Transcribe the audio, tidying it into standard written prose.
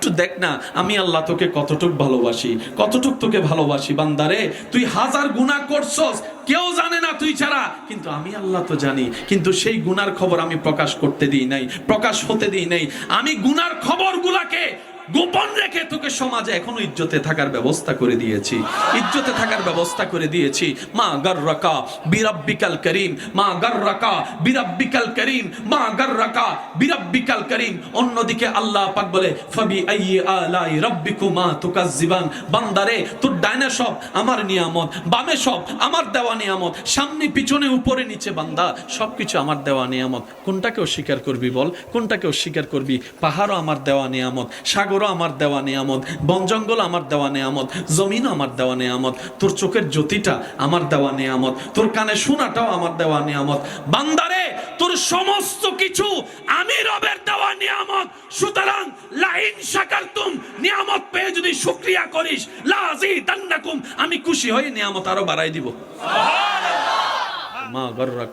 একটু দেখ না আমি আল্লাহ তোকে কতটুক ভালোবাসি, কতটুক তোকে ভালোবাসি। বান্দারে তুই হাজার গুনাহ করছস, কেউ জানে না তুই ছাড়া, কিন্তু আমি আল্লাহ তো জানি। কিন্তু সেই গুনার খবর আমি প্রকাশ করতে দিই নাই, প্রকাশ হতে দিই নাই। আমি গুনার খবরগুলাকে গোপন রেখে তোকে সমাজে এখনো ইজ্জতে থাকার ব্যবস্থা করে দিয়েছি, ইজ্জতে থাকার ব্যবস্থা করে দিয়েছি। মা গাররাকা বিরাব্বিকাল করিম, মা গাররাকা বিরাব্বিকাল করিম, মা গাররাকা বিরাব্বিকাল করিম। অন্যদিকে আল্লাহ পাক বলে ফাবি আইয়ি আলাই রাব্বিকুমা তুকাজ্জিবান। বান্দারে তোর ডাইনে সব আমার নিয়ামত, বামে সব আমার দেওয়া নিয়ামত, সামনে পিছনে উপরে নিচে বান্দা সবকিছু আমার দেওয়া নিয়ামত। কোনটাকে অস্বীকার করবি বল, কোনটাকে অস্বীকার করবি? পাহাড়ও আমার দেওয়া নিয়ামত, সাগরও আমার দেওয়া নিয়ামত, বন জঙ্গল আমার দেওয়া নিয়ামত, জমিনও আমার দেওয়া নিয়ামত, তোর চোখের জ্যোতিটা আমার দেওয়া নিয়ামত, তোর কানে শোনাটাও আমার দেওয়া নিয়ামত। বান্দারে তোর সমস্ত কিছু আমি রবের দেওয়া নিয়ামত। সুতরাং লাইন শাকারতুম, নিয়ামত পেয়ে যদি শুকরিয়া করিস, লাযিদান্নাকুম, আমি খুশি হয়ে নিয়ামত আরো বাড়াই দিব। সুবহানাল্লাহ। মা গাররাকা